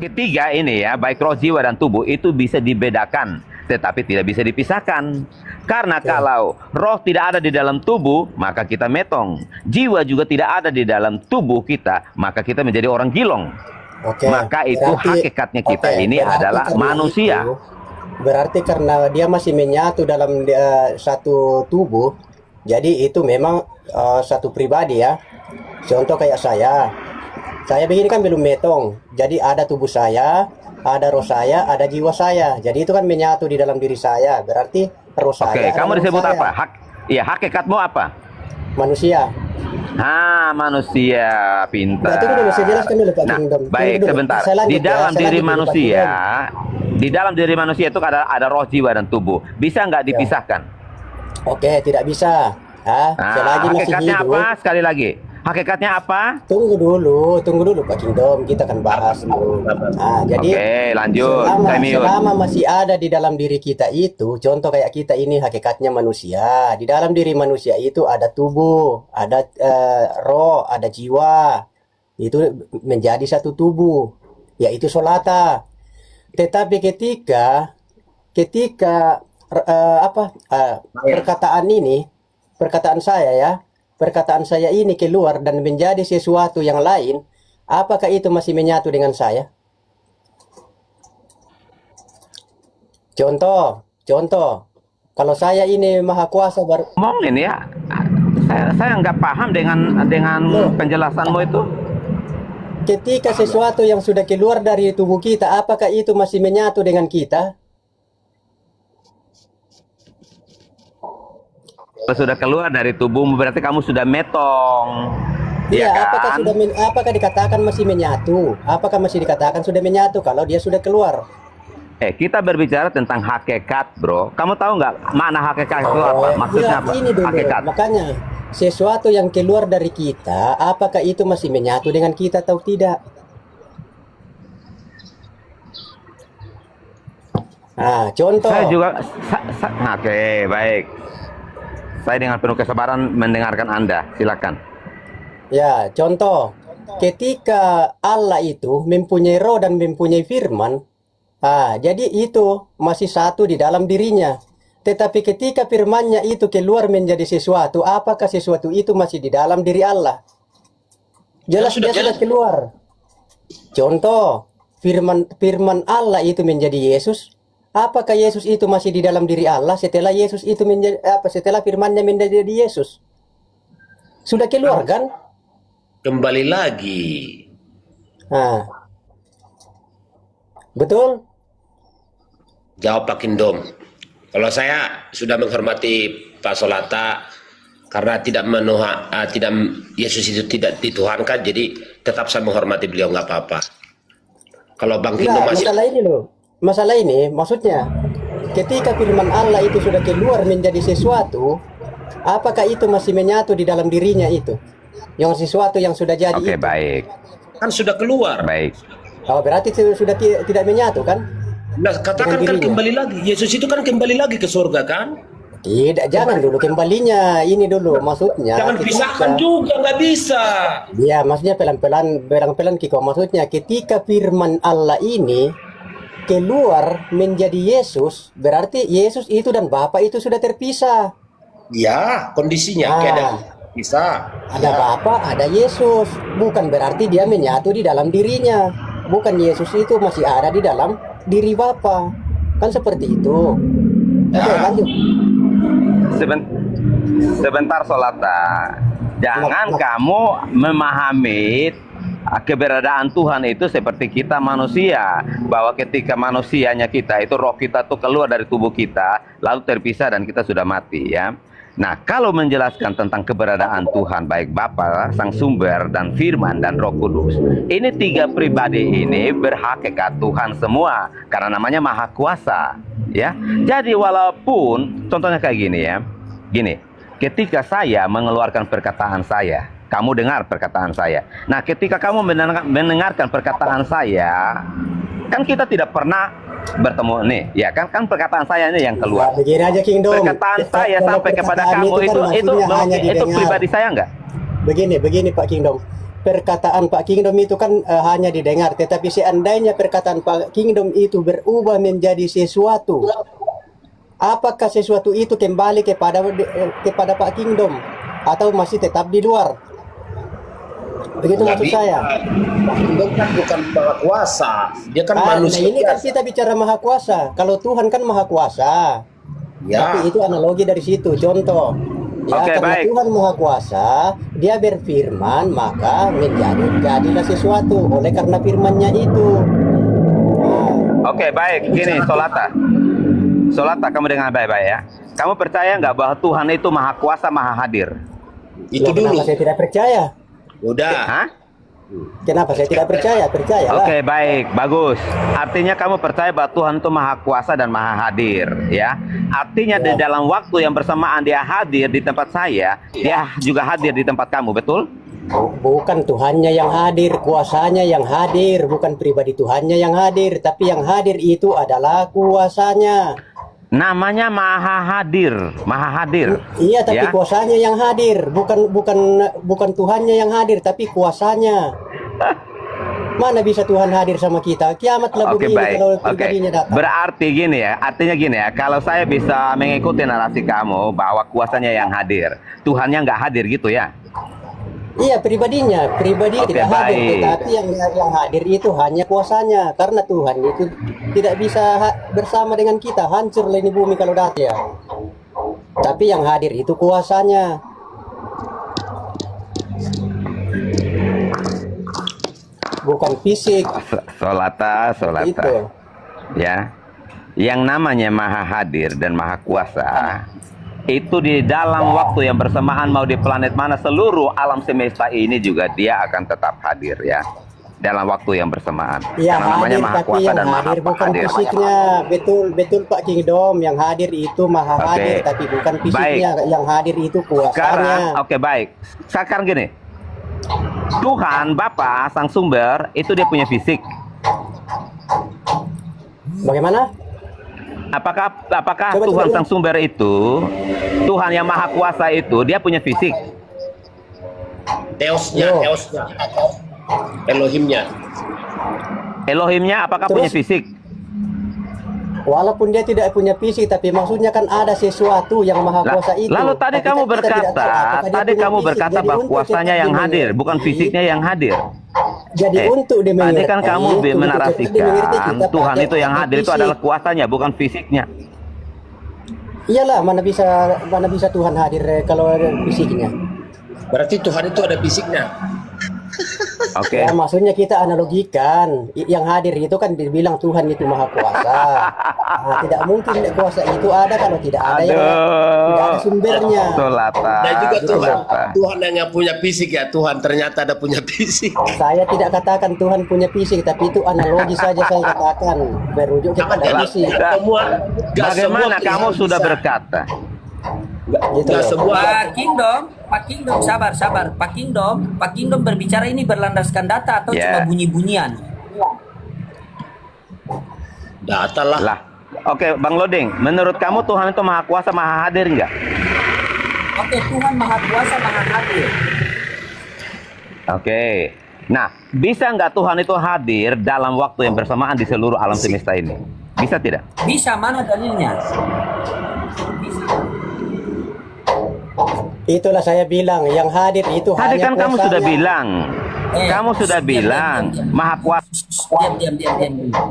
ketiga ini ya, baik roh, jiwa, dan tubuh itu bisa dibedakan, tetapi tidak bisa dipisahkan. Karena kalau roh tidak ada di dalam tubuh, maka kita metong. Jiwa juga tidak ada di dalam tubuh kita, maka kita menjadi orang gilong. Maka itu hakikatnya kita ini adalah manusia. Berarti karena dia masih menyatu dalam satu tubuh, jadi itu memang satu pribadi ya. Contoh kayak saya begini kan belum metong, jadi ada tubuh saya, ada roh saya, ada jiwa saya. Jadi itu kan menyatu di dalam diri saya. Berarti roh saya. Oke, kamu disebut apa? Hakikatmu apa? Manusia. Manusia, pintar. Berarti dulu saya jelaskan dulu Pak Kingdom. Baik, sebentar. Di dalam diri manusia, di dalam diri manusia itu ada roh, jiwa, dan tubuh. Bisa nggak dipisahkan? Oke, tidak bisa. Selagi masih hakikatnya hidup. apa? Sekali lagi. Hakikatnya apa? Tunggu dulu Pak Kingdom, kita akan bahas dulu. Jadi oke, lanjut. Selama masih ada di dalam diri kita itu, contoh kayak kita ini hakikatnya manusia. Di dalam diri manusia itu ada tubuh, ada roh, ada jiwa. Itu menjadi satu tubuh, yaitu solata. Tetapi ketika perkataan saya ini keluar dan menjadi sesuatu yang lain, apakah itu masih menyatu dengan saya? Contoh, kalau saya ini maha kuasa ngomongin ya, saya nggak paham dengan penjelasanmu itu. Ketika sesuatu yang sudah keluar dari tubuh kita, apakah itu masih menyatu dengan kita? Kalau sudah keluar dari tubuhmu berarti kamu sudah metong. Iya, kan? apakah dikatakan masih menyatu? Apakah masih dikatakan sudah menyatu kalau dia sudah keluar? Kita berbicara tentang hakikat, bro. Kamu tahu nggak mana hakikat itu apa? Maksudnya apa? Ini dulu. Hakikat. Makanya sesuatu yang keluar dari kita, apakah itu masih menyatu dengan kita atau tidak? Contoh. Saya juga. Oke, baik. Saya dengan penuh kesabaran mendengarkan Anda. Silakan. Ya, contoh. Ketika Allah itu mempunyai roh dan mempunyai firman, jadi itu masih satu di dalam dirinya. Tetapi ketika firmannya itu keluar menjadi sesuatu, apakah sesuatu itu masih di dalam diri Allah? Jelas dia sudah keluar. Contoh, firman Allah itu menjadi Yesus. Apakah Yesus itu masih di dalam diri Allah setelah Yesus itu setelah firman-Nya menjadi Yesus? Sudah keluar kan? Kembali lagi. Betul? Jawab Pak Kingdom. Kalau saya sudah menghormati Pak Solata karena Yesus itu tidak dituhankan, jadi tetap saya menghormati beliau, nggak apa-apa. Kalau Bang Kingdom masih Masalah ini maksudnya ketika firman Allah itu sudah keluar menjadi sesuatu, apakah itu masih menyatu di dalam dirinya itu? Yang sesuatu yang sudah jadi. Oke, baik. Kan sudah keluar. Baik. Berarti sudah tidak menyatu kan? Nah, katakan kan kembali lagi. Yesus itu kan kembali lagi ke surga kan? Tidak, jangan dulu kembalinya. Ini dulu maksudnya. Jangan pisahkan juga, nggak bisa. Ya, maksudnya pelan-pelan Kiko. Maksudnya ketika firman Allah ini keluar menjadi Yesus, berarti Yesus itu dan Bapa itu sudah terpisah. Ya, kondisinya bisa. Ada Bapa, ada Yesus. Bukan berarti dia menyatu di dalam dirinya. Bukan Yesus itu masih ada di dalam diri Bapa. Kan seperti itu. Oke, lanjut. Sebentar Solata. Jangan kamu memahami keberadaan Tuhan itu seperti kita manusia, bahwa ketika manusianya kita itu roh kita tuh keluar dari tubuh kita lalu terpisah dan kita sudah mati ya. Nah, kalau menjelaskan tentang keberadaan Tuhan baik Bapa, Sang Sumber, dan Firman dan Roh Kudus, ini tiga pribadi ini berhakikat Tuhan semua karena namanya Maha Kuasa ya. Jadi walaupun contohnya kayak gini ya. Gini, ketika saya mengeluarkan perkataan saya, kamu dengar perkataan saya. Nah, ketika kamu mendengarkan perkataan saya, kan kita tidak pernah bertemu nih, ya kan? Kan perkataan saya ini yang keluar. Begini aja Kingdom. Perkataan saya sampai kepada kamu itu pribadi saya enggak? Begini Pak Kingdom. perkataan Pak Kingdom itu kan hanya didengar, tetapi seandainya perkataan Pak Kingdom itu berubah menjadi sesuatu, apakah sesuatu itu kembali kepada Pak Kingdom atau masih tetap di luar? Begitu maksud saya. Pak Kingdom kan bukan maha kuasa, dia kan Nah, manusia ini kan biasa. kita bicara maha kuasa. Kalau Tuhan kan maha kuasa. Ya, Tapi itu analogi dari situ, contoh. Ya, Oke, karena baik. Tuhan maha kuasa, dia berfirman, maka jadilah sesuatu oleh karena firman-Nya itu. Nah, Oke, baik. Gini, Solata. Solata, kamu dengar baik-baik ya. Kamu percaya nggak bahwa Tuhan itu maha kuasa, maha hadir? itu loh, dulu. kenapa saya tidak percaya? Udah. Hah? Kenapa saya tidak percaya? Percayalah. Oke, baik, bagus. Artinya kamu percaya bahwa Tuhan itu maha kuasa dan maha hadir, ya. Artinya di Ya. dalam waktu yang bersamaan dia hadir di tempat saya, dia juga hadir di tempat kamu, betul? Bukan Tuhannya yang hadir, kuasanya yang hadir, bukan pribadi Tuhannya yang hadir, tapi yang hadir itu adalah kuasanya. Namanya maha hadir, maha hadir. Iya, tapi Ya. kuasanya yang hadir, bukan Tuhannya yang hadir, tapi kuasanya. Mana bisa Tuhan hadir sama kita? Kiamatlah Oke, begini baik. kalau Oke. pribadinya datang. Berarti gini ya, artinya gini ya, kalau saya bisa mengikuti narasi kamu bahwa kuasanya yang hadir, Tuhannya nggak hadir gitu ya? Iya, pribadi Oke, tidak hadir, baik. tetapi yang hadir itu hanya kuasanya, karena Tuhan itu tidak bisa bersama dengan kita, hancurlah ini bumi kalau datang ya. Tapi yang hadir itu kuasanya. Bukan fisik. Solata, solata. Itu. Ya, yang namanya maha hadir dan maha kuasa itu di dalam waktu yang bersamaan, mau di planet mana, seluruh alam semesta ini juga dia akan tetap hadir ya, dalam waktu yang bersamaan. Ya, Karena namanya hadir, maha tapi kuasa yang dan maha hadir bukan hadir. fisiknya. Betul Pak Kingdom, yang hadir itu maha Oke. hadir, tapi bukan fisiknya. Yang hadir itu kuasanya. Sekarang, oke, baik. Sekarang gini, Tuhan Bapa Sang Sumber itu dia punya fisik. Bagaimana? Apakah Coba Tuhan ulang. Sang Sumber itu, Tuhan yang maha kuasa itu dia punya fisik? Teosnya, Yo. Teosnya. Elohimnya. Elohimnya apakah Terus? punya fisik? Walaupun dia tidak punya fisik, tapi maksudnya kan ada sesuatu yang maha kuasa itu. Lalu tadi Tapi kamu kita tidak tahu berkata, apakah dia tadi punya kamu fisik. berkata Jadi bahwa untuk kuasanya cepat yang hadir, dimengerti- bukan fisiknya yang hadir. Jadi untuk Tadi dimengerti, kan kamu untuk cepat menarasikan dimengerti, kita Tuhan pakai itu yang hadir itu fisik. adalah kuasanya, bukan fisiknya. Iyalah, mana bisa Tuhan hadir kalau ada fisiknya. Berarti Tuhan itu ada fisiknya. Oke. Ya, maksudnya kita analogikan, yang hadir itu kan dibilang Tuhan itu maha kuasa. Nah, tidak mungkin kuasa itu ada kalau tidak ada yang tidak ada sumbernya. Solata. Dan juga Tuhan, Solata. Tuhan yang nggak punya fisik ya. Tuhan ternyata ada punya fisik. Saya tidak katakan Tuhan punya fisik, tapi itu analogi saja saya katakan, berujuk Jangan kepada jadi fisik. nggak semua. Nggak Bagaimana semua kamu Tuhan sudah bisa. berkata? Gitu Nggak loh. semua. Pak Kingdom, sabar. Pak Kingdom berbicara ini berlandaskan data atau Ya. cuma bunyi-bunyian? Data lah. Lah. Oke, Bang Loding, menurut kamu Tuhan itu maha kuasa, maha hadir nggak? Oke, Tuhan maha kuasa, maha hadir. Oke. Nah, bisa nggak Tuhan itu hadir dalam waktu yang bersamaan di seluruh alam semesta ini? Bisa tidak? Bisa, mana dalilnya? Itulah saya bilang, yang hadir itu Tadi hanya kan kamu kuasanya. sudah bilang, kamu sudah diam, bilang diam. maha kuasa.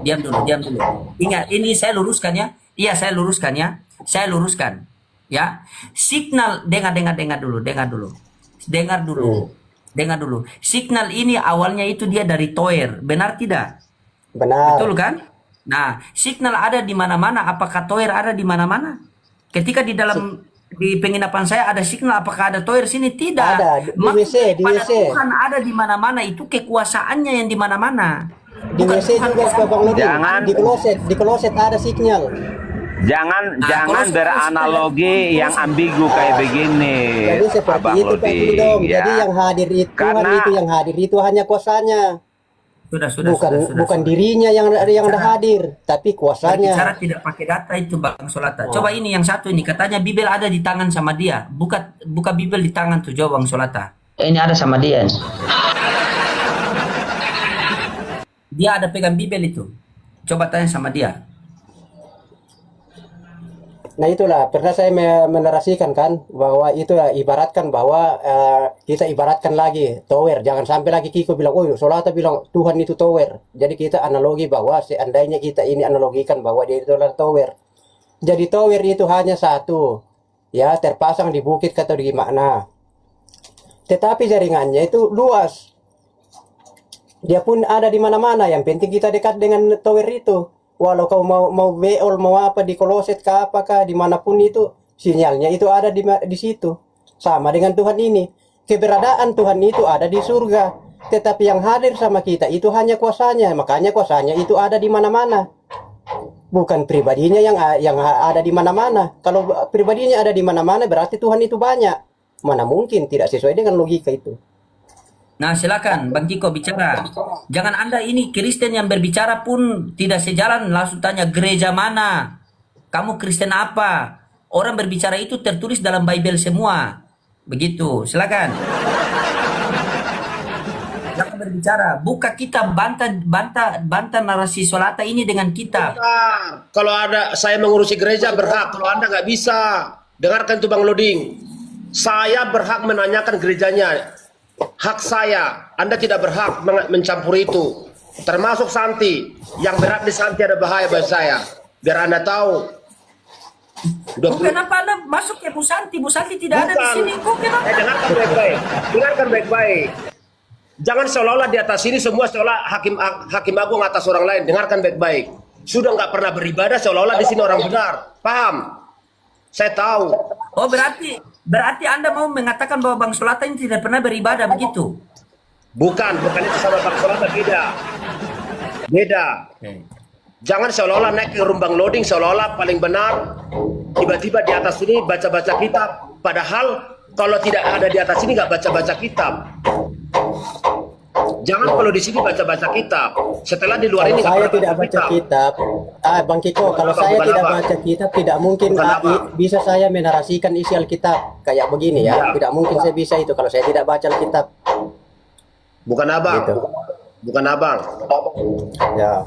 Diam dulu. Ingat, ini saya luruskan ya. Iya, saya luruskan ya. Ya. Signal, dengar dulu. Dengar dulu. Signal ini awalnya itu dia dari Toer, benar tidak? Benar. Betul kan? Nah, signal ada di mana-mana. Apakah Toer ada di mana-mana? Ketika di dalam di penginapan saya ada signal, apakah ada Toer sini? Tidak. Ada, di WC, di Pada WC. Tuhan ada di mana-mana, itu kekuasaannya yang di mana-mana. Di Bukan WC Tuhan juga kuasa- Bang Loding. Jangan. Di kloset ada sinyal. Jangan kalau beranalogi yang ambigu kayak begini, Jadi seperti Abang itu Pak Loding. Kingdom. Ya. Jadi yang hadir itu Tuhan Karena- itu yang hadir itu hanya kuasanya. Sudah. Bukan dirinya yang ada hadir, tapi Bicara kuasanya. tidak pakai data itu Bang Solata. Coba ini yang satu ini, katanya Bibel ada di tangan sama dia. Buka Bibel di tangan tuh, jawab Bang Solata. Ini ada sama dia. Dia ada pegang Bible itu. Coba tanya sama dia. Nah itulah pernah saya menarasikan kan bahwa itu ya ibaratkan bahwa kita ibaratkan lagi tower, jangan sampai lagi Kiko bilang oh Solata bilang Tuhan itu tower, jadi kita analogi bahwa seandainya kita ini analogikan bahwa dia itu adalah tower, jadi tower itu hanya satu ya, terpasang di bukit atau di mana, tetapi jaringannya itu luas, dia pun ada di mana-mana, yang penting kita dekat dengan tower itu. Walau kau mau beol mau apa di kloset kah apakah dimanapun itu sinyalnya itu ada di situ. Sama dengan Tuhan ini, keberadaan Tuhan itu ada di surga, tetapi yang hadir sama kita itu hanya kuasanya, makanya kuasanya itu ada di mana-mana, bukan pribadinya yang ada di mana-mana. Kalau pribadinya ada di mana-mana berarti Tuhan itu banyak, mana mungkin, tidak sesuai dengan logika itu. Nah, silakan Bang Kiko bicara. Jangan Anda ini Kristen yang berbicara pun tidak sejalan, langsung tanya gereja mana? Kamu Kristen apa? Orang berbicara itu tertulis dalam Bible semua. Begitu. Silakan. Jangan berbicara. Buka kitab, bantah narasi Solata ini dengan kitab. Kalau ada saya mengurusi gereja berhak, kalau Anda nggak bisa, dengarkan tuh Bang Loding. Saya berhak menanyakan gerejanya. Hak saya, Anda tidak berhak mencampuri itu. Termasuk Santi, yang berat di Santi ada bahaya bagi saya. Biar Anda tahu. Kenapa Anda masuk ya Bu Santi? Bu Santi tidak ada di sini. Kenapa? Dengarkan baik-baik. Dengarkan baik-baik. Jangan seolah-olah di atas ini semua seolah hakim agung atas orang lain. Dengarkan baik-baik. Sudah nggak pernah beribadah seolah-olah di sini orang benar. Paham? Saya tahu. Oh berarti Anda mau mengatakan bahwa Bang Solata ini tidak pernah beribadah begitu? Bukan itu sama Bang Solata, beda. Jangan seolah-olah naik ke rumbang loading seolah-olah paling benar, tiba-tiba di atas ini baca-baca kitab, padahal kalau tidak ada di atas ini nggak baca-baca kitab. Jangan kalau di sini baca-baca kitab, setelah di luar ini saya tidak baca kitab. Bang Kiko, kalau saya tidak baca kitab tidak mungkin bisa saya menarasikan isi Alkitab kayak begini ya. Tidak mungkin saya bisa itu kalau saya tidak baca Alkitab. Bukan abang, Gitu. bukan abang. Ya.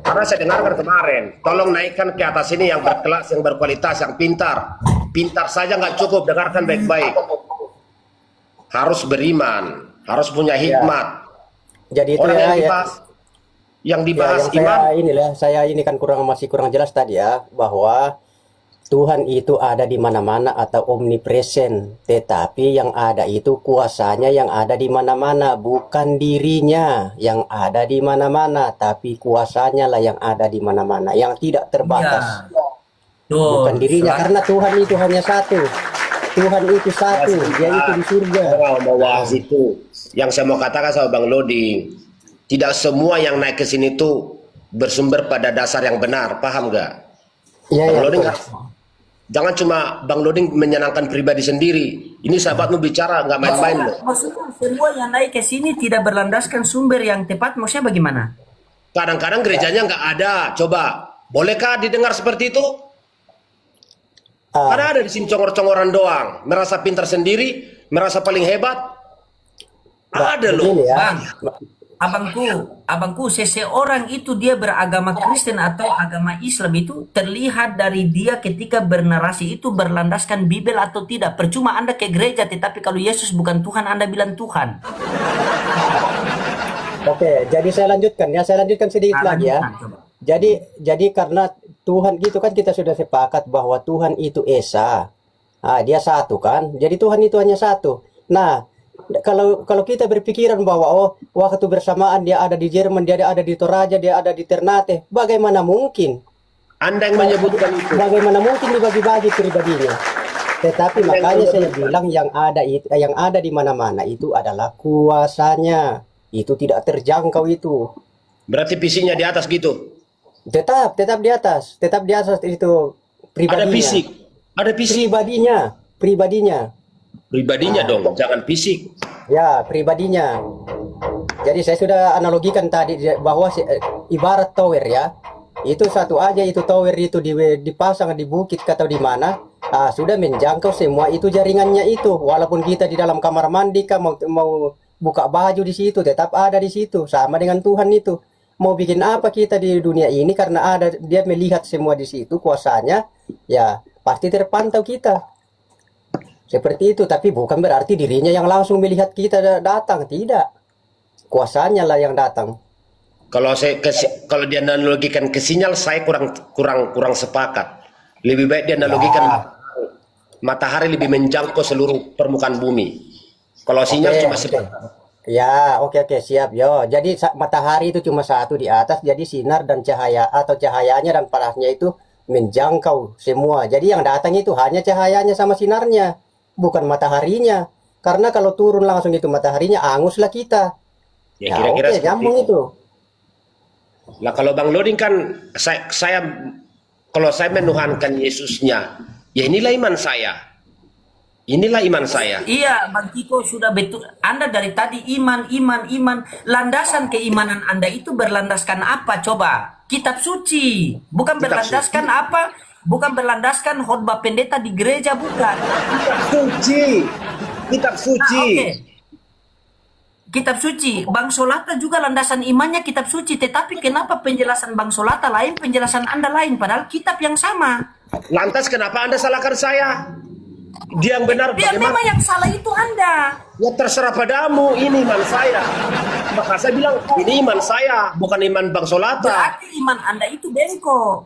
Karena saya dengarkan kemarin, tolong naikkan ke atas ini yang berkelas, yang berkualitas, yang pintar. Pintar saja nggak cukup, dengarkan baik-baik. Harus beriman, harus punya hikmat. Jadi itu Orang ya, yang dibahas yang iman. saya ini kan masih kurang jelas tadi ya, bahwa Tuhan itu ada di mana-mana atau omnipresent, tetapi yang ada itu kuasanya yang ada di mana-mana, bukan dirinya yang ada di mana-mana, tapi kuasanya lah yang ada di mana-mana, yang tidak terbatas. Bukan dirinya, karena Tuhan itu hanya satu. Tuhan itu satu, dia itu di surga. Bahas itu. Yang saya mau katakan sama Bang Loding, tidak semua yang naik ke sini tuh bersumber pada dasar yang benar, paham nggak? Ya, Bang ya, Loding, jangan cuma Bang Loding menyenangkan pribadi sendiri. Ini sahabatmu bicara nggak main-main loh. Maksudnya semua yang naik ke sini tidak berlandaskan sumber yang tepat, maksudnya bagaimana? Kadang-kadang gerejanya nggak ada. Coba, bolehkah didengar seperti itu? Karena ada di sini congor-congoran doang, merasa pintar sendiri, merasa paling hebat. Ada loh. ya. Bang, abangku, seseorang itu dia beragama Kristen atau agama Islam itu terlihat dari dia ketika bernarasi itu berlandaskan Bible atau tidak. Percuma Anda ke gereja, tetapi kalau Yesus bukan Tuhan, Anda bilang Tuhan. Oke, jadi saya lanjutkan sedikit lagi ya. Jadi karena Tuhan gitu kan kita sudah sepakat bahwa Tuhan itu Esa. Dia satu kan. Jadi Tuhan itu hanya satu. Nah, kalau kita berpikiran bahwa waktu bersamaan dia ada di Jerman, dia ada di Toraja, dia ada di Ternate, bagaimana mungkin? Anda yang menyebutkan itu. Bagaimana mungkin dibagi-bagi pribadinya? Tetapi makanya saya bilang yang ada di mana-mana itu adalah kuasanya. Itu tidak terjangkau itu. Berarti visinya di atas gitu. Tetap di atas itu pribadinya. Ada fisik. Pribadinya dong, jangan fisik. Ya, pribadinya. Jadi saya sudah analogikan tadi bahwa ibarat tower ya. Itu satu aja itu tower itu dipasang di bukit atau di mana, sudah menjangkau semua itu jaringannya itu. Walaupun kita di dalam kamar mandi mau buka baju di situ, tetap ada di situ, sama dengan Tuhan itu. Mau bikin apa kita di dunia ini karena ada dia melihat semua di situ kuasanya, ya pasti terpantau kita. Seperti itu, tapi bukan berarti dirinya yang langsung melihat kita datang, tidak. Kuasanya lah yang datang. Kalau kalau dia analogikan ke sinyal, saya kurang sepakat. Lebih baik dia analogikan matahari lebih menjangkau seluruh permukaan bumi. Kalau sinyal Oke, cuma oke. sepakat. Ya, oke siap yo. Jadi matahari itu cuma satu di atas, jadi sinar dan cahaya atau cahayanya dan panasnya itu menjangkau semua. Jadi yang datang itu hanya cahayanya sama sinarnya, bukan mataharinya. Karena kalau turun langsung itu mataharinya, anguslah kita. Ya Ya, kira-kira oke, seperti nyambung itu. itu. Lah kalau Bang Loding kan kalau saya menuhankan Yesusnya, ya inilah iman saya. Inilah iman saya. Iya, Bang Kiko sudah betul. Anda dari tadi iman, iman, iman. Landasan keimanan Anda itu berlandaskan apa? Coba. Kitab suci. Bukan Kitab berlandaskan apa? Bukan berlandaskan khotbah pendeta di gereja, bukan. Suci. Kitab suci. Oke. Kitab suci. Bang Solata juga landasan imannya kitab suci. Tetapi kenapa penjelasan Bang Solata lain, penjelasan Anda lain? Padahal kitab yang sama. Lantas kenapa Anda salahkan saya? Dia yang benar Dia bagaimana? memang yang salah itu Anda. Ya terserah padamu, ini iman saya. Maka saya bilang, ini iman saya, bukan iman Bang Solata. Berarti iman Anda itu bengkok.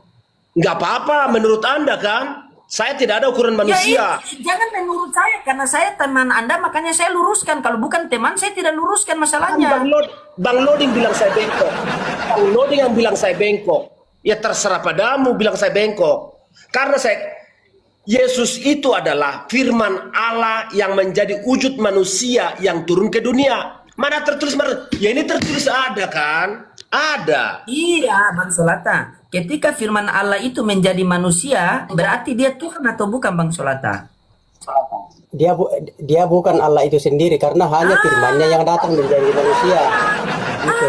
Nggak apa-apa menurut Anda kan? Saya tidak ada ukuran manusia. Ya, jangan menurut saya karena saya teman Anda makanya saya luruskan. Kalau bukan teman saya tidak luruskan Kan masalahnya. Bang Loding bilang saya bengkok. Bang Loding yang bilang saya bengkok. Ya terserah padamu bilang saya bengkok. Karena Yesus itu adalah firman Allah yang menjadi wujud manusia yang turun ke dunia. Mana tertulis? Ya ini tertulis ada kan? Ada. Iya, Bang Solata. Ketika firman Allah itu menjadi manusia, berarti dia Tuhan atau bukan, Bang Solata? Dia bukan Allah itu sendiri karena hanya firman-Nya yang datang menjadi manusia. Gitu.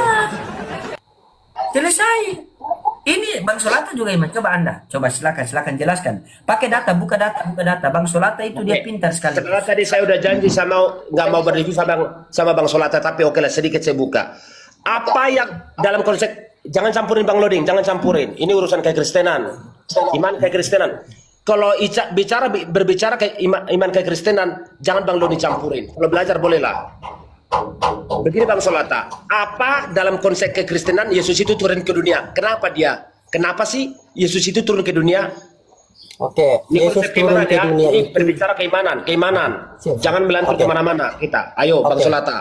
Selesai. Ini Bang Solata juga iman. Coba Anda, coba silakan jelaskan. Pakai data, buka data. Bang Solata itu dia pintar sekali. Setelah tadi saya udah janji nggak mau berreview sama Bang Solata, tapi oke lah sedikit saya buka. Apa yang dalam konsep, jangan campurin Bang Loding, jangan campurin. Ini urusan kekristenan, iman kekristenan. Kalau berbicara ke iman kekristenan, jangan Bang Loding campurin. Kalau belajar bolehlah. Begini Bang Solata, apa dalam konsep kekristenan Yesus itu turun ke dunia? Kenapa sih Yesus itu turun ke dunia? Oke, Ini Yesus konsep turun keimanan ke ya. dunia Ini itu. berbicara keimanan. Siap. Jangan melantur Oke. kemana-mana kita. Ayo Bang Oke. Solata.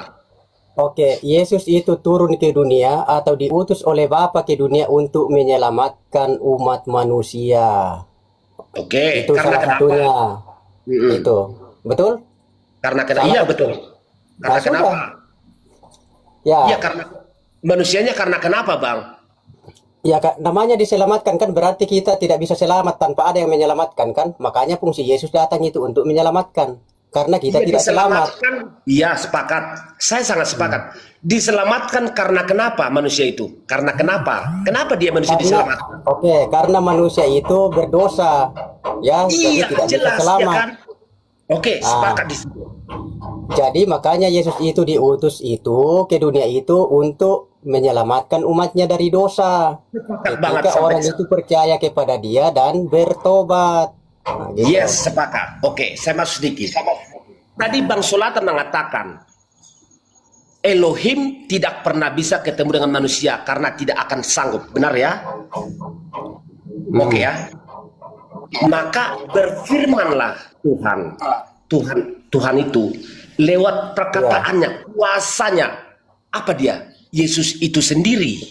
Oke, Yesus itu turun ke dunia atau diutus oleh Bapa ke dunia untuk menyelamatkan umat manusia. Oke, Itu karena salah kenapa? satunya. Mm-mm. Itu. Betul? Karena kenapa? Salah. Iya betul. Karena Nah, kenapa? sudah. Ya. Iya karena manusianya karena kenapa Bang? Ya, namanya diselamatkan kan berarti kita tidak bisa selamat tanpa ada yang menyelamatkan kan? Makanya fungsi Yesus datang itu untuk menyelamatkan. Karena kita Iya, tidak selamat. diselamatkan. Iya sepakat. Saya sangat sepakat. Diselamatkan karena kenapa manusia itu? Karena kenapa? Kenapa dia manusia diselamatkan? Oke, karena manusia itu berdosa. Ya, jadi Iya tidak bisa jelas ya selamat. kan? Oke, sepakat di situ. Jadi makanya Yesus itu diutus itu ke dunia itu untuk menyelamatkan umatnya dari dosa. Sepakat banget Ketika sampai orang itu percaya kepada Dia dan bertobat. Nah, gitu. Yes, sepakat. Oke, saya masuk sedikit. Tadi Bang Solata mengatakan Elohim tidak pernah bisa ketemu dengan manusia karena tidak akan sanggup. Benar ya? Oke ya. Maka berfirmanlah Tuhan itu lewat perkataannya, kuasanya. Apa dia? Yesus itu sendiri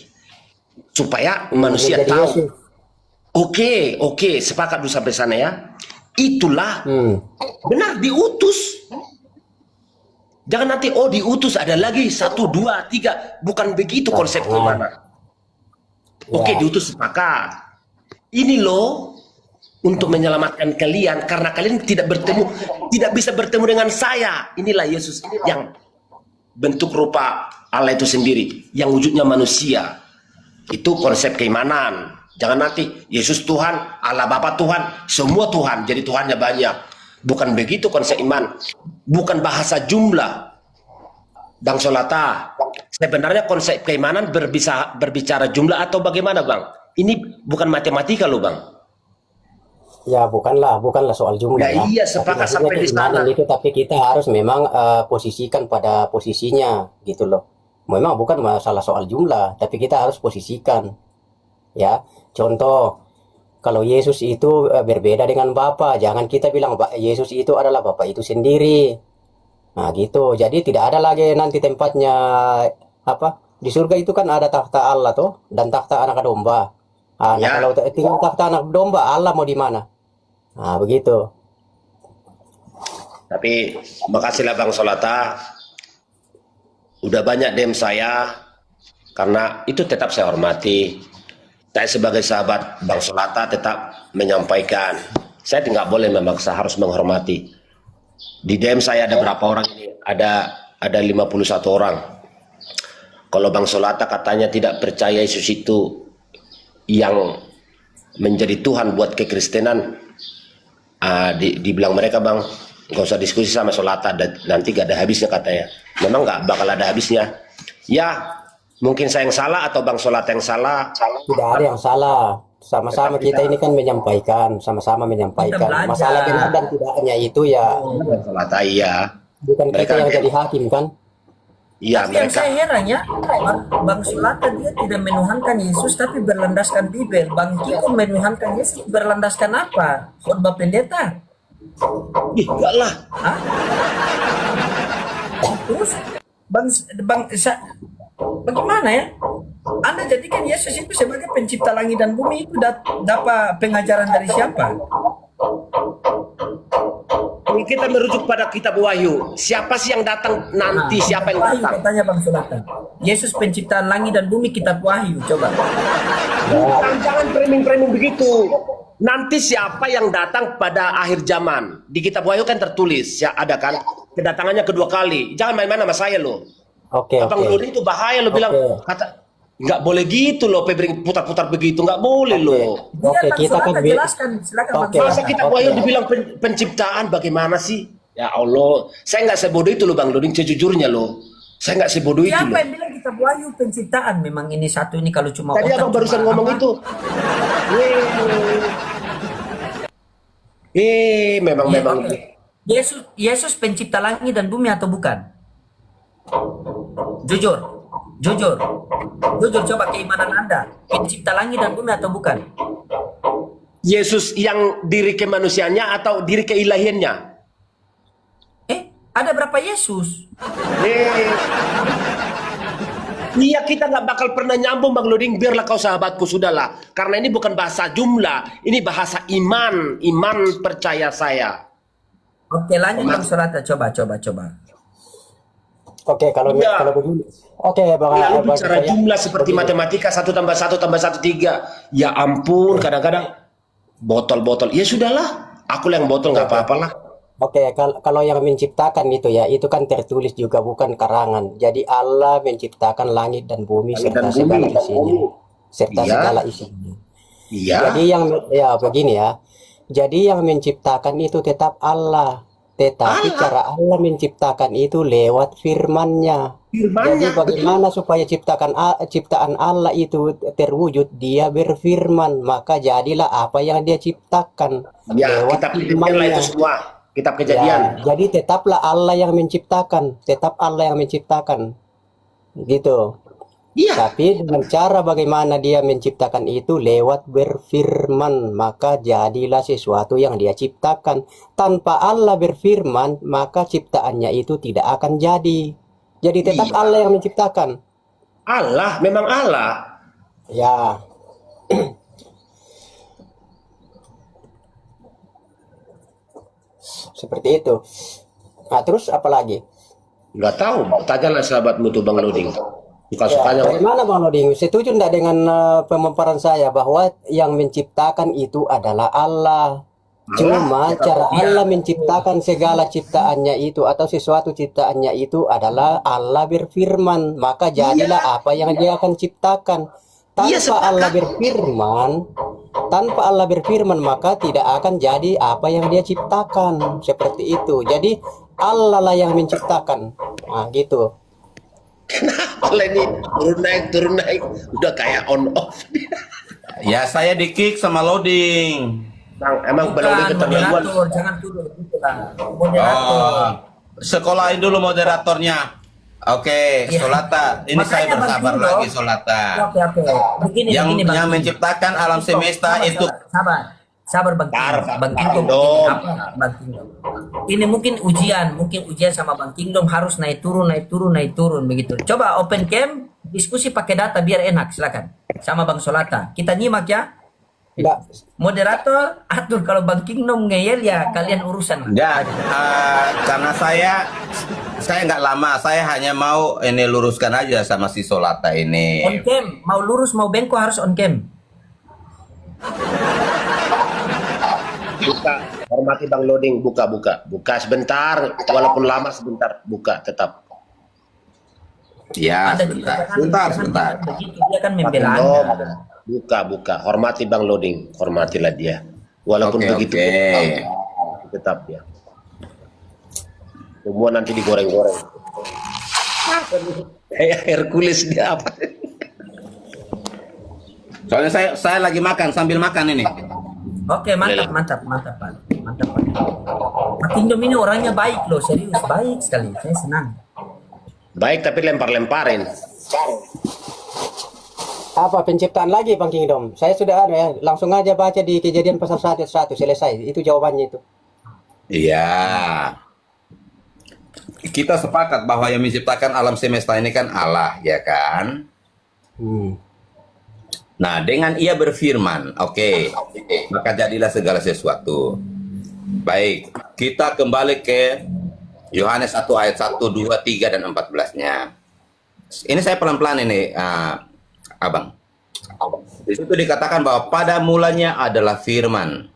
supaya manusia Menjadi tahu. Yesus. Oke, sepakat dulu sampai sana ya. Itulah benar diutus. Jangan nanti diutus ada lagi 1, 2, 3. Bukan begitu konsep gimana. Oke, diutus sepakat. Ini loh untuk menyelamatkan kalian karena kalian tidak bisa bertemu dengan saya. Inilah Yesus yang bentuk rupa Allah itu sendiri, yang wujudnya manusia. Itu konsep keimanan. Jangan nanti Yesus Tuhan, Allah Bapa Tuhan, semua Tuhan, jadi Tuhannya banyak. Bukan begitu konsep iman. Bukan bahasa jumlah. Bang Solata, sebenarnya konsep keimanan berbicara jumlah atau bagaimana, Bang? Ini bukan matematika loh, Bang. Ya bukanlah soal jumlah Ya ya. iya, Tapi sepakat maksudnya sampai di keimanan sana. itu, tapi kita harus memang posisikan pada posisinya gitu loh. Memang bukan masalah soal jumlah, tapi kita harus posisikan ya. Contoh, kalau Yesus itu berbeda dengan Bapa, jangan kita bilang Yesus itu adalah Bapa itu sendiri. Nah gitu. Jadi tidak ada lagi nanti tempatnya apa? Di surga itu kan ada takhta Allah tuh dan takhta anak domba. Nah Ya, kalau tinggal takhta anak domba, Allah mau di mana? Nah begitu. tapi makasihlah Bang Solata. Udah banyak DM saya, karena itu tetap saya hormati. Saya sebagai sahabat Bang Solata tetap menyampaikan. Saya tidak boleh memaksa, harus menghormati. Di DM saya ada berapa orang ini? Ada 51 orang. Kalau Bang Solata katanya tidak percaya Yesus itu yang menjadi Tuhan buat kekristenan, dibilang mereka, Bang, nggak usah diskusi sama Solata, nanti gak ada habisnya katanya. Memang nggak bakal ada habisnya. Ya, mungkin saya yang salah atau Bang Solata yang salah. Tidak ada yang salah. Sama-sama Tetap kita ini kan menyampaikan, sama-sama Kita menyampaikan. belajar. Masalah benar dan tidaknya itu ya Bang Solata, iya. bukan kita Mereka yang jadi hakim kan. Iya, Tapi yang mereka. saya heran ya, Bang Sulata dia tidak menuhankan Yesus tapi berlandaskan Bibel. Bang Kiko menuhankan Yesus berlandaskan apa? Khotbah pendeta. Ih, enggak lah. Hah? Terus bagaimana ya? Anda jadikan Yesus itu sebagai pencipta langit dan bumi itu dapat pengajaran dari siapa? Ini kita merujuk pada kitab Wahyu. Siapa sih yang datang nanti? Siapa yang Wahyu datang? katanya Bang Sulata. Yesus penciptaan langit dan bumi kitab Wahyu. Coba. Jangan framing-framing begitu. Nanti siapa yang datang pada akhir zaman? Di kitab Wahyu kan tertulis, ya ada kan? Kedatangannya kedua kali. Jangan main-main sama saya loh. Oke, Abang oke. Lodi itu bahaya lo bilang, Oke. kata nggak boleh gitu loh, putar-putar begitu, nggak boleh loh. Dia Oke, Bang kita Sulata kan jelaskan. Silakan Bang Oke. Sulata. Masa kitab Oke. Wahyu dibilang penciptaan bagaimana sih? Ya Allah, saya nggak sebodoh itu loh Bang Lodi, sejujurnya loh. Saya nggak sebodoh itu Siapa loh. yang bilang kitab Wahyu penciptaan? Memang ini satu ini kalau cuma Tadi otak abang barusan cuma ngomong apa? itu. Memang Iya, memang. oke. Yesus pencipta langit dan bumi atau bukan? Jujur, jujur, jujur. Coba keimanan Anda, pencipta langit dan bumi atau bukan? Yesus yang diri kemanusiaannya atau diri keilahiannya? Ada berapa Yesus? Iya, kita nggak bakal pernah nyambung Bang Loding. Biarlah kau sahabatku, sudahlah. Karena ini bukan bahasa jumlah, ini bahasa iman. Iman percaya saya. Oke, lanjut Bang Sulata. Coba. Oke, kalau Iya. kalau begini. Oke, Bang. Lalu Bang, bicara jumlah seperti matematika, 1 tambah 1 tambah 1 3. Ya ampun, kadang-kadang botol-botol. Ya sudahlah, aku yang botol nggak apa-apalah. Oke, kalau yang menciptakan itu ya, itu kan tertulis juga bukan karangan. Jadi Allah menciptakan langit dan bumi Langit dan serta segala bumi. isinya. Serta Iya. segala isinya. Iya. Jadi yang ya begini ya. Jadi yang menciptakan itu tetap Allah. Tetapi cara Allah menciptakan itu lewat firman-Nya. Jadi bagaimana supaya ciptaan Allah itu terwujud? Dia berfirman, maka jadilah apa yang dia ciptakan Ya, lewat kitab kejadian lah itu semua. Kitab kejadian. Ya, jadi tetaplah Allah yang menciptakan, tetap Allah yang menciptakan, gitu. Iya. Tapi dengan cara bagaimana dia menciptakan itu lewat berfirman, maka jadilah sesuatu yang dia ciptakan. Tanpa Allah berfirman, maka ciptaannya itu tidak akan jadi. Jadi tetap Iya. Allah yang menciptakan. Allah, memang Allah. Ya, seperti itu. Nah, terus apa lagi? Nggak tahu, tanyalah sahabatmu tuh Bang Loding. Suka-sukanya. Bagaimana Bang Loding? Setuju tidak dengan pemaparan saya bahwa yang menciptakan itu adalah Allah? Cuma cara Allah menciptakan segala ciptaannya itu atau sesuatu ciptaannya itu adalah Allah berfirman, maka jadilah apa yang dia akan ciptakan. Iya, Tanpa sepakat. Allah berfirman, maka tidak akan jadi apa yang dia ciptakan. Seperti itu. Jadi Allah lah yang menciptakan. Nah, gitu. Kalau ini turun naik, udah kayak on off. Ya saya di kick sama loading. Emang Bukan, belum keterlaluan. moderator, jangan tuduh gitu lah. Moderator. Oh, sekolahin dulu moderatornya. Oke, Iya. Solata. Ini saya Makanya bersabar Bang lagi Tindo. Solata. Oke. Begini, Yang begini, Bang yang Tindo. menciptakan alam semesta Sabar, itu. sabar Bang Sabar, Kingdom. Pak. Bang Kingdom, Kingdom. apa Bang Kingdom? Ini mungkin ujian sama Bang Kingdom harus naik turun begitu. Coba open cam, diskusi pakai data biar enak, silakan. Sama Bang Solata. Kita nyimak ya. Enggak, Moderator atur, kalau Bang Kingdom ngeyel ya kalian urusan. Enggak, karena saya nggak lama, saya hanya mau ini luruskan aja sama si Solata On ini. cam, mau lurus mau bengkok harus on cam. Buka, hormati Bang Loading, buka sebentar, walaupun lama sebentar, buka tetap. Ya, Anda juga sebentar. jangan begitu, dia kan membela Belum. Anda. Buka, hormati Bang Loading, hormatilah dia. Walaupun Oke, begitu, oke. tetap ya. Semua nanti digoreng-goreng. Kayak Hercules dia apa? Soalnya saya lagi makan sambil makan ini. Oke, mantap Pak. Pak Kingdom ini orangnya baik loh, serius baik sekali. Saya senang. Baik tapi lempar-lemparin. apa penciptaan lagi Bang Kingdom? Saya sudah ada ya, langsung aja baca di Kejadian pasal 1 ayat 1 selesai. Itu jawabannya itu. Iya. Kita sepakat bahwa yang menciptakan alam semesta ini kan Allah, ya kan? Hmm. Nah, dengan ia berfirman, oke, maka jadilah segala sesuatu. Baik, kita kembali ke Yohanes 1 ayat 1, 2, 3, dan 14-nya. Ini saya pelan-pelan ini, Abang. Di situ dikatakan bahwa pada mulanya adalah firman.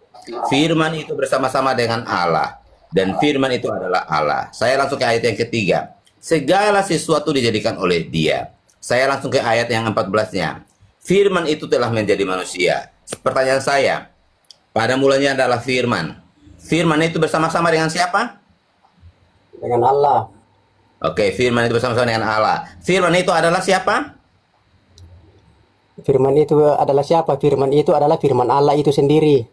Firman itu bersama-sama dengan Allah. Dan firman itu adalah Allah. Saya langsung ke ayat yang ketiga. Segala sesuatu dijadikan oleh dia. Saya langsung ke ayat yang 14-nya. Firman itu telah menjadi manusia. Pertanyaan saya, pada mulanya adalah firman. Firman itu bersama-sama dengan siapa? Dengan Allah. Oke, firman itu bersama-sama dengan Allah. Firman itu adalah siapa? Firman itu adalah siapa? Firman itu adalah firman Allah itu sendiri.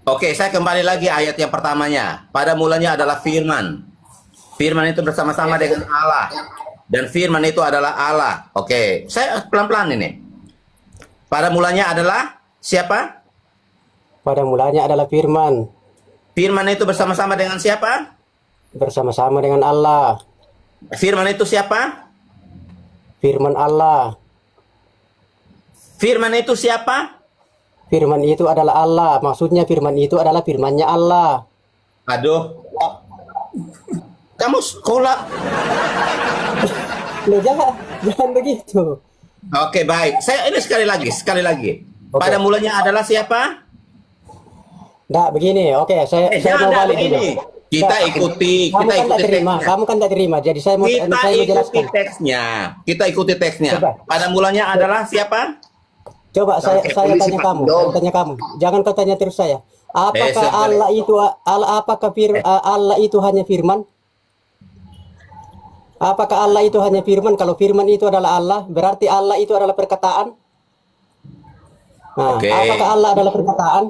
Oke, saya kembali lagi ayat yang pertamanya. Pada mulanya adalah firman. Firman itu bersama-sama dengan Allah. Dan firman itu adalah Allah. Oke, saya pelan-pelan ini. Pada mulanya adalah siapa? Pada mulanya adalah firman. Firman itu bersama-sama dengan siapa? Bersama-sama dengan Allah. Firman itu siapa? Firman Allah. Firman itu siapa? Firman itu adalah Allah. Maksudnya firman itu adalah firmannya Allah. Aduh. Kamu sekolah. Loh, jangan begitu. Oke, baik. Saya ini sekali lagi. Oke. Pada mulanya adalah siapa? Nggak, begini. Oke, saya mau jangan balik dulu. begini. Kita Nggak, ikuti kamu kan tak terima. teksnya. Kamu kan tak terima. Jadi saya mau Kita ikuti menjelaskan. teksnya. Kita ikuti teksnya. Coba. Pada mulanya adalah siapa? Coba saya polisi, tanya Pak kamu. Kingdom. Saya tanya kamu. Jangan kau tanya terus saya. Apakah sebentar. Allah itu Allah itu hanya firman? Apakah Allah itu hanya firman? Kalau firman itu adalah Allah, berarti Allah itu adalah perkataan. Nah, Oke. apakah Allah adalah perkataan?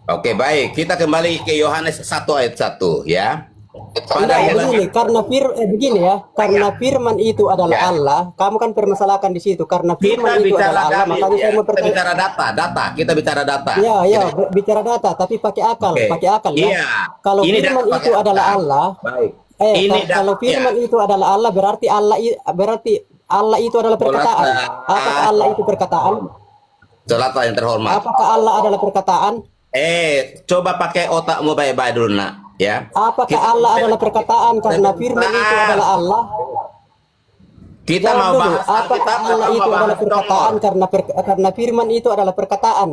Oke, baik. Kita kembali ke Yohanes 1 ayat 1 ya. Pada Enggak, mulanya begini, begini ya, karena firman itu adalah Ya. Allah, kamu kan permasalahkan di situ. Karena kita firman itu bicara adalah Allah, dalil, makanya ya. saya mau Kita bertanya. bicara data. Kita bicara data. Ya, bicara data, tapi pakai akal, Oke. pakai akal ya. Iya. Kalau Ini firman data itu pakai adalah akal. Allah, Baik. Ini kalau firman itu adalah Allah, berarti Allah itu adalah perkataan. Apakah Allah itu perkataan? Selata yang terhormat. Apakah Allah adalah perkataan? Coba pakai otakmu baik-baik dulu, nak. Ya. Apakah Allah adalah perkataan? Karena firman itu adalah Allah. Kita Jawab mau dulu, bahas apakah Allah itu adalah perkataan? Karena firman itu adalah perkataan.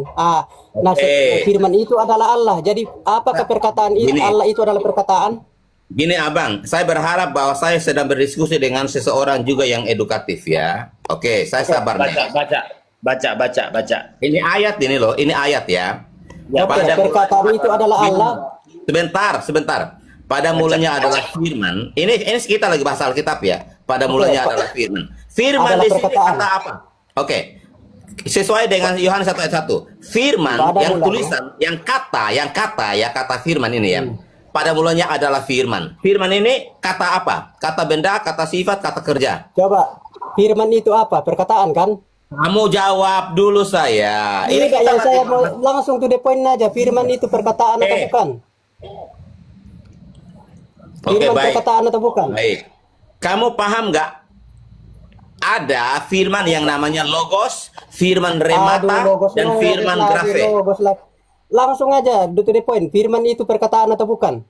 Firman itu adalah Allah. Jadi apakah perkataan itu Gini. Allah itu adalah perkataan? Gini abang, saya berharap bahwa saya sedang berdiskusi dengan seseorang juga yang edukatif ya. Oke, saya sabar nih. Baca. Ini ayat ini loh, ini ayat ya. Ya, Oke, perkataan itu adalah Allah. Sebentar. Pada mulanya adalah firman. Ini kita lagi bahas Alkitab ya. Pada mulanya adalah firman. Firman Adalah di sini perkataan. kata apa? Oke. Sesuai dengan Yohanes 1 ayat 1. Firman Pada yang mulanya. tulisan, yang kata firman ini ya. Pada mulanya adalah firman. Firman ini kata apa? Kata benda, kata sifat, kata kerja. Coba, firman itu apa? Perkataan kan? Kamu jawab dulu saya. Ini kita yang lagi saya mau bahas- langsung to the point aja. Firman itu perkataan atau bukan? Oke, Firman baik. perkataan atau bukan? Baik. Kamu paham nggak? Ada firman yang namanya logos, firman remata, Aduh, logos dan lagi, firman lagi, grafe. logos lagi. Langsung aja to the point. Firman itu perkataan atau bukan?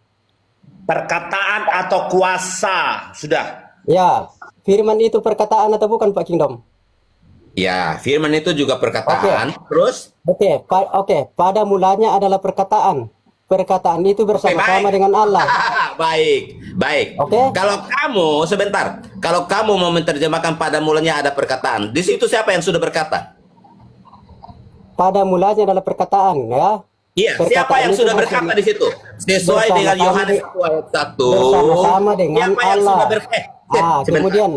Perkataan atau kuasa. Sudah. Ya, firman itu perkataan atau bukan Pak Kingdom? Ya, firman itu juga perkataan. Terus, Oke, pada mulanya adalah perkataan. Perkataan itu bersama-sama baik. dengan Allah. baik, baik. Oke. Kalau kamu sebentar, kalau kamu mau menerjemahkan pada mulanya ada perkataan, di situ siapa yang sudah berkata? Pada mulanya adalah perkataan, ya. Iya, siapa Perkataan yang itu sudah bersama- berkata di situ? Sesuai dengan bersama-sama Yohanes de- 1 ayat 1. bersama dengan Siapa yang Allah. sudah sebentar. Kemudian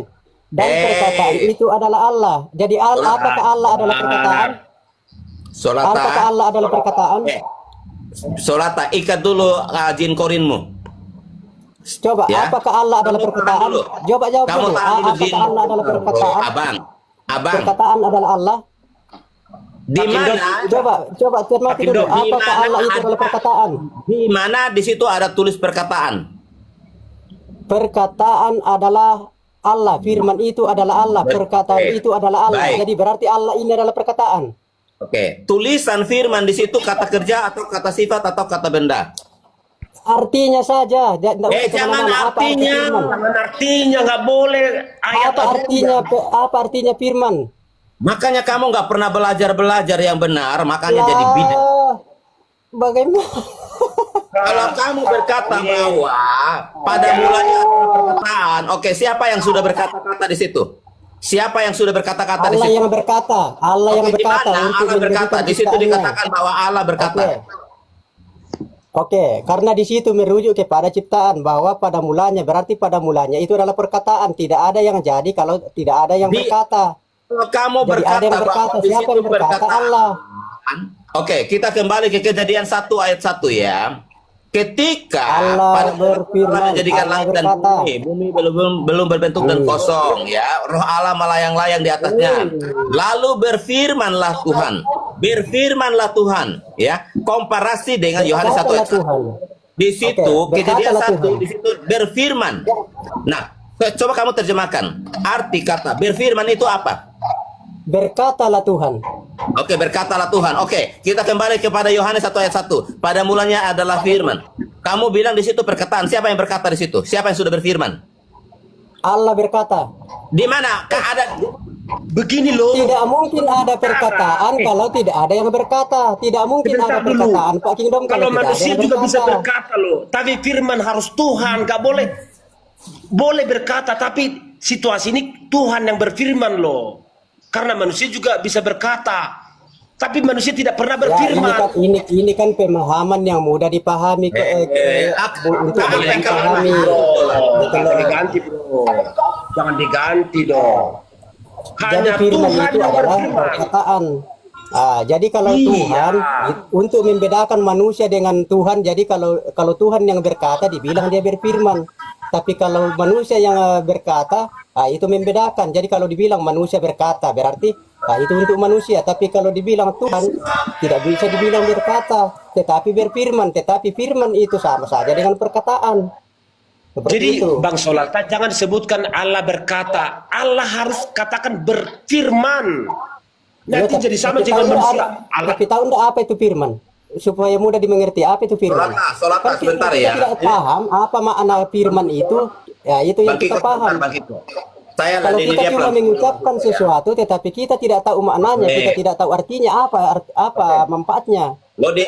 dan perkataan itu adalah Allah. Jadi apakah Allah adalah perkataan? Solata. Apakah Allah adalah perkataan? Solata, ikat dulu jin korinmu. Coba, Ya. apakah Allah adalah Kamu perkataan? tahan dulu. Coba jawab Kamu dulu. tahan dulu, Jin. Apakah Allah adalah perkataan? Abang. Perkataan adalah Allah. Di mana? Coba cermati Pak dulu. Indro, di Apakah mana Allah itu ada- adalah perkataan? Di mana di situ ada tulis perkataan? Perkataan adalah Allah. Firman itu adalah Allah. Perkataan Baik. itu adalah Allah. Baik. Jadi berarti Allah ini adalah perkataan. Oke, tulisan firman di situ kata kerja atau kata sifat atau kata benda? Artinya saja. Nggak usah Jangan kemana-mana. Apa arti artinya. firman? Jangan artinya, nggak boleh. Ayat Apa artinya firman? Makanya kamu nggak pernah belajar yang benar, makanya jadi bidah. Lah, bagaimana? Kalau kamu berkata bahwa pada mulanya ada perkataan, oke, siapa yang sudah berkata-kata di situ? Siapa yang sudah berkata-kata di Allah situ? yang berkata. Allah yang Oke, di berkata. mana untuk Allah berkata? menjadikan Di situ ciptaannya. dikatakan bahwa Allah berkata. Oke, karena di situ merujuk kepada ciptaan bahwa pada mulanya berarti pada mulanya itu adalah perkataan. Tidak ada yang jadi kalau tidak ada yang Di- berkata. Kalau kamu Jadi berkata ada yang berkata, bahwa di siapa situ yang berkata? berkata Allah. Oke, kita kembali ke Kejadian 1 ayat 1 ya. Ketika Allah pada berfirman, Allah menjadikan Allah langit dan berkata. bumi belum berbentuk dan kosong ya. Roh Allah melayang-layang di atasnya. Lalu berfirmanlah Tuhan ya. Komparasi dengan Yohanes 1 ayat 1. Tuhan. Di situ Oke, Kejadian berkatalah 1 Tuhan. di situ berfirman. Nah, coba kamu terjemahkan. Arti kata berfirman itu apa? Berkatalah Tuhan. Oke, berkatalah Tuhan. Oke, kita kembali kepada Yohanes 1 ayat 1. Pada mulanya adalah firman. Kamu bilang di situ perkataan. Siapa yang berkata di situ? Siapa yang sudah berfirman? Allah berkata. Di mana? Ada begini loh. Tidak mungkin ada perkataan kalau tidak ada yang berkata. Tidak mungkin Sebentar ada dulu. perkataan Pak Kingdom Kalau tidak ada manusia yang juga bisa berkata. berkata loh. Tapi firman harus Tuhan, nggak boleh berkata. Tapi situasi ini Tuhan yang berfirman loh. Karena manusia juga bisa berkata. Tapi manusia tidak pernah Ya, berfirman. ini kan pemahaman yang mudah dipahami untuk apa yang kamu dipahami. Betul Jangan loh. diganti bro. Jangan diganti dong. Jadi Hanya firman Tuhan itu yang adalah berfirman. perkataan. Jadi kalau Iya. Tuhan untuk membedakan manusia dengan Tuhan, jadi kalau Tuhan yang berkata dibilang dia berfirman. Tapi kalau manusia yang berkata, itu membedakan. Jadi kalau dibilang manusia berkata berarti itu untuk manusia. Tapi kalau dibilang Tuhan tidak bisa dibilang berkata, tetapi berfirman. Tetapi firman itu sama saja dengan perkataan. Seperti Jadi itu. Bang Solata jangan sebutkan Allah berkata. Allah harus katakan berfirman. Nanti jadi sama tapi dengan tahu manusia. nggak tapi tahu enggak apa itu firman? Supaya mudah dimengerti apa itu firman. Solata, Kan sebentar kita ya. tidak paham apa makna firman itu, ya itu yang Bang Kiko, kita paham. Bang Kiko. Saya Kalau ini kita dia cuma Bang. mengucapkan sesuatu tetapi kita tidak tahu maknanya, Oke. kita tidak tahu artinya apa manfaatnya. Lo di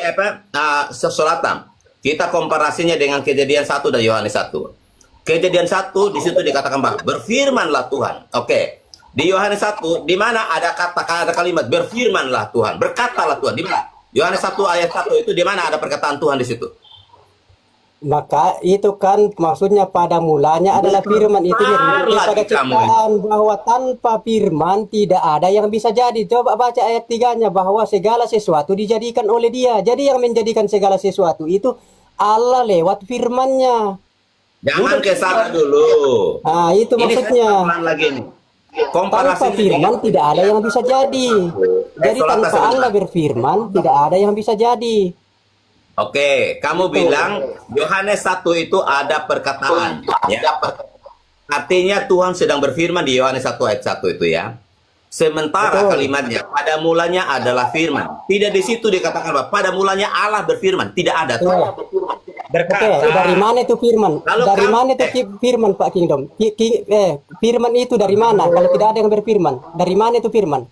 Solata. Kita komparasinya dengan Kejadian 1 dan Yohanes 1. Kejadian 1 di situ dikatakan bahwa berfirmanlah Tuhan. Oke. Di Yohanes 1 di mana ada kalimat berfirmanlah Tuhan, berkatalah Tuhan. Di mana? Yohanes 1 ayat 1 itu di mana ada perkataan Tuhan di situ? Maka itu kan maksudnya pada mulanya adalah firman itu dia Benar pada lagi kamu ini. ciptaan bahwa tanpa firman tidak ada yang bisa jadi. Coba baca ayat 3-nya bahwa segala sesuatu dijadikan oleh dia. Jadi yang menjadikan segala sesuatu itu Allah lewat firman-Nya. Jangan ke sana dulu. Nah, itu Ini maksudnya. saya ulang lagi nih. Komparasi Tanpa firman tidak ada yang bisa jadi. Jadi Sholat tanpa sebentar. Allah berfirman tidak ada yang bisa jadi. Oke, kamu bilang Yohanes 1 itu ada perkataan, ya. Artinya Tuhan sedang berfirman di Yohanes 1 ayat 1 itu ya. Sementara Betul. kalimatnya pada mulanya adalah firman. Tidak di situ dikatakan bahwa pada mulanya Allah berfirman, tidak ada. Oke, Berkata, dari mana itu firman? Lalu Dari kamu- mana itu firman Pak Kingdom? Firman itu dari mana? Kalau tidak ada yang berfirman, dari mana itu firman?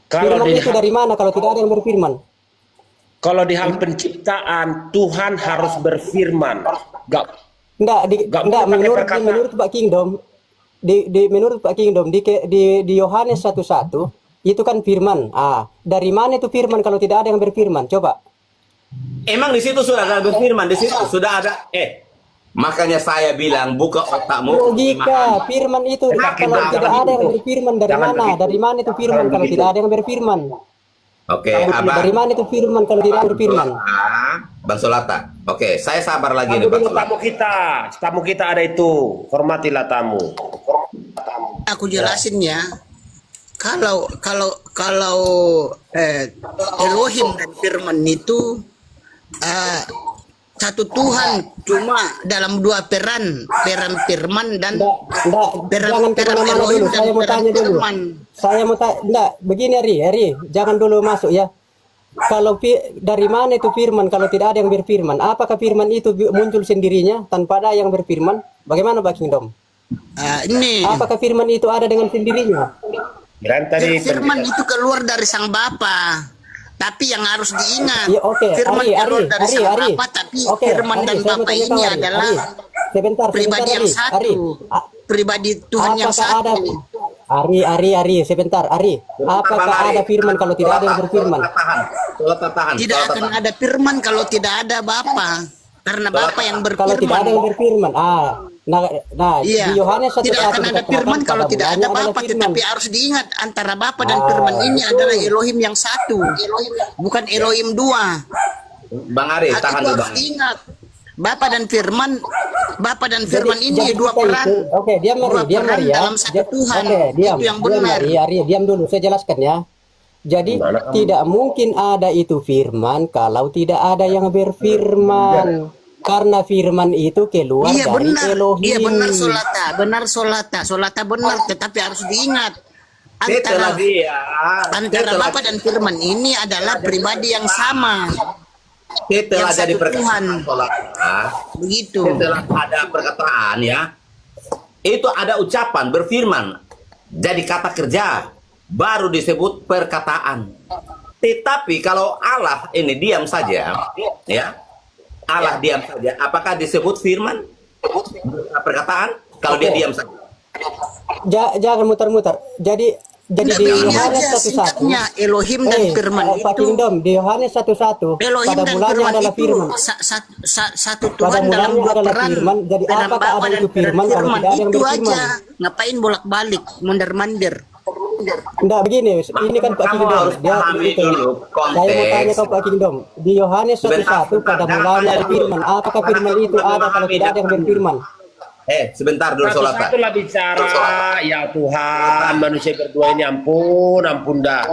kalau Firman di, itu dari mana kalau tidak ada yang berfirman? kalau di hal penciptaan Tuhan harus berfirman. Gak, Enggak, Nggak enggak boleh pakai menurut perkataan. menurut Pak Kingdom menurut Pak Kingdom di Yohanes 1:1 itu kan firman. Dari mana itu firman kalau tidak ada yang berfirman? Coba. Emang di situ sudah ada berfirman, di situ sudah ada. Makanya saya bilang buka otakmu. Logika, firman itu kalau tidak ada yang berfirman dari Jangan mana? begitu. Dari mana itu firman Jangan kalau begitu. tidak ada yang berfirman? Oke, Abang. Dari mana itu firman kalau tidak ada yang berfirman? Bang Solata. Oke, saya sabar lagi nih Tunggu Bang dulu Solata. tamu kita ada itu. Hormatilah tamu. Aku jelasin ya. Kalau Elohim dan Firman itu satu Tuhan, cuma dalam dua peran Firman dan Jangan kemana-mana dulu. Saya mau tanya dulu. Saya mau tanya, enggak, begini Ari, jangan dulu masuk ya. Kalau dari mana itu firman kalau tidak ada yang berfirman? Apakah firman itu muncul sendirinya tanpa ada yang berfirman? Bagaimana Pak Kingdom? Ini Apakah firman itu ada dengan sendirinya? Kirain tadi Firman itu keluar dari Sang Bapa. Tapi yang harus diingat, Ya, oke, Firman keluar dari Sang Ari. Bapa, tapi Oke, Firman Ari, dan saya mau Bapa tanya ini kau, Ari. adalah Ari, sebentar, pribadi yang Ari. satu, Ari, pribadi Tuhan yang apakah satu. ada Ari, sebentar, Ari. Apakah Bang Ari. ada firman kalau tidak ada yang berfirman? Solata tahan. Tidak akan ada firman kalau tidak ada Bapa. Karena Bapa yang Kalau tidak ada yang berfirman. berfirman, Iya. di Yohanes 1:1 Tidak akan ada dikatakan firman kalau pada tidak mulanya ada adalah Bapa. firman. Tetapi harus diingat antara Bapa dan Ah, firman ini betul. adalah Elohim yang satu. Bukan Elohim dua. Bang Ari, Hal tahan itu dulu harus Bang. diingat. Bapa dan firman ini Jadi dua peran. Oke, diam Dua diam peran ya. dalam satu Tuhan. Oke, diam. Itu yang Diam, benar. Ari, diam dulu, saya jelaskan ya. Jadi tidak mungkin ada itu firman kalau tidak ada yang berfirman. Karena firman itu keluar Iya dari benar. Elohim. Iya benar Solata. Solata benar, tetapi harus diingat Setelah antara Bapa dan Firman ini adalah pribadi yang sama. setelah yang jadi satu perkataan Tuhan. Solata, Begitu. setelah ada perkataan ya, itu ada ucapan berfirman, jadi kata kerja, baru disebut perkataan. Tetapi kalau Allah ini diam saja, ya, Allah diam saja, apakah disebut firman? Perkataan? Kalau dia diam saja. Jangan muter-muter. Jadi Tidak di begini Yohanes aja 1:1. singkatnya Elohim dan Firman Pak itu. Kingdom, di Yohanes 1:1 Elohim pada dan mulanya Firman adalah itu firman. satu Pada Tuhan dalam mulanya dua adalah peran. firman. Jadi Dalam apakah Bapa ada dan itu firman kalau Firman tidak ada yang itu berfirman? aja. Ngapain bolak-balik, mondar-mandir? Enggak begini, ini kan Pak Kamu Kingdom. harus pahami dulu Saya mau tanya konteks. ke Pak Kingdom. Di Yohanes 1:1 pada Sebentar, mulanya ada jangan firman. dulu. Apakah firman itu ada kalau tidak ada yang berfirman? Sebentar dulu Solata. satu-satulah bicara. Ya Tuhan, manusia berdua ini ampun dah.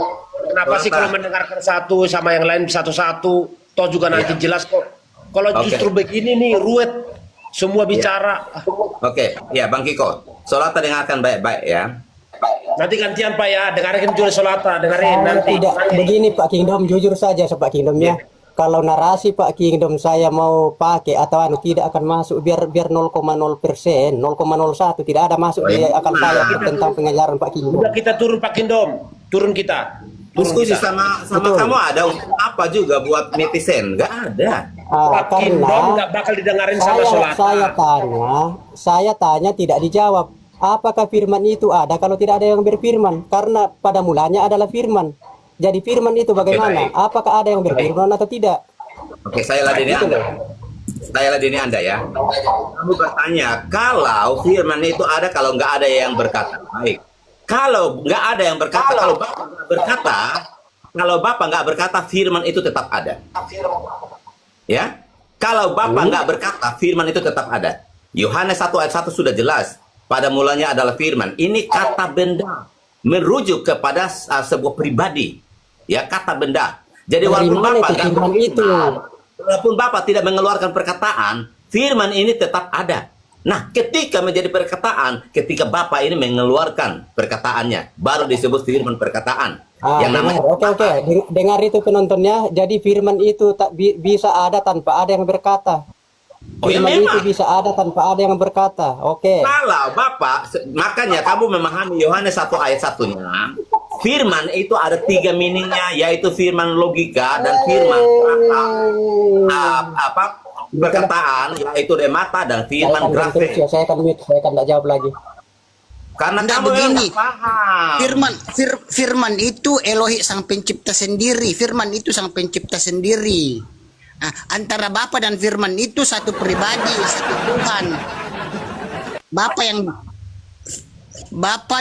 Kenapa sih kalau mendengarkan satu sama yang lain satu-satu? Toh juga nanti jelas kok. Kalau Oke. justru begini nih ruwet semua bicara. Oke, ya Bang Kiko, Solata dengarkan baik-baik ya. Nanti gantian Pak ya, dengarkan juga Solata, dengerin nanti. Tidak begini Pak Kingdom, jujur saja Pak Kingdom ya. Kalau narasi Pak Kingdom saya mau pakai atau tidak akan masuk biar 0,0%, 0,01 tidak ada masuk di akal saya tentang pengajaran Pak Kingdom. Udah kita turun Pak Kindom, turun kita. Diskusi sama Betul. kamu ada apa juga buat netizen? Gak ada. Pak Kindom Karena nggak bakal didengarin sama Solata. saya tanya tidak dijawab. Apakah firman itu ada kalau tidak ada yang berfirman? Karena pada mulanya adalah firman. Jadi firman itu bagaimana? baik. Apakah ada yang berfirman atau tidak? Oke, saya ladeni Gitu Anda. loh. Saya ladeni Anda ya. Kamu bertanya, kalau firman itu ada, kalau nggak ada yang berkata. Baik. Kalau nggak ada yang berkata, kalau Bapak nggak berkata, kalau Bapak nggak berkata, firman itu tetap ada. Ya, kalau Bapak nggak berkata, firman itu tetap ada. Yohanes 1 ayat 1 sudah jelas. Pada mulanya adalah firman. Ini kata benda merujuk kepada sebuah pribadi. Ya, kata benda. Jadi Dari walaupun mana Bapak itu nggak firman itu? walaupun Bapak tidak mengeluarkan perkataan, firman ini tetap ada. Nah, ketika menjadi perkataan, ketika Bapak ini mengeluarkan perkataannya, baru disebut firman perkataan. Yang Dengar. namanya Oke. Dengar itu penontonnya. Jadi firman itu tak bisa ada tanpa ada yang berkata. Oh ya, Firman itu memang. bisa ada tanpa ada yang berkata. Oke. Kalau Bapak, makanya kamu memahami Yohanes 1 ayat 1-nya, firman itu ada 3 meaningnya, yaitu firman logika dan firman perkataan, yaitu remata dan firman grafe. Saya akan mute. Saya akan tidak jawab lagi. Karena Nggak kamu memang begini. nggak paham. Firman itu Elohi sang pencipta sendiri. Firman itu sang pencipta sendiri. Nah, antara Bapa dan Firman itu satu pribadi, satu Tuhan. Bapa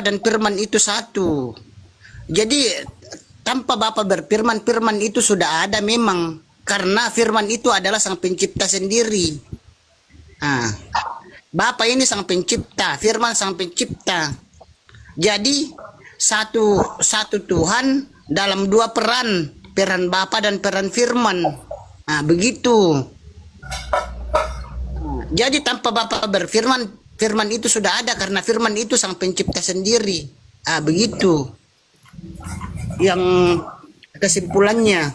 dan Firman itu satu. Jadi tanpa Bapa berfirman, Firman itu sudah ada memang, karena Firman itu adalah sang pencipta sendiri. Nah, Bapa ini sang pencipta, Firman sang pencipta. Jadi satu Tuhan dalam dua peran Bapa dan peran Firman. Nah, begitu. Jadi tanpa Bapa berfirman, Firman itu sudah ada karena Firman itu sang pencipta sendiri. Begitu. Yang kesimpulannya.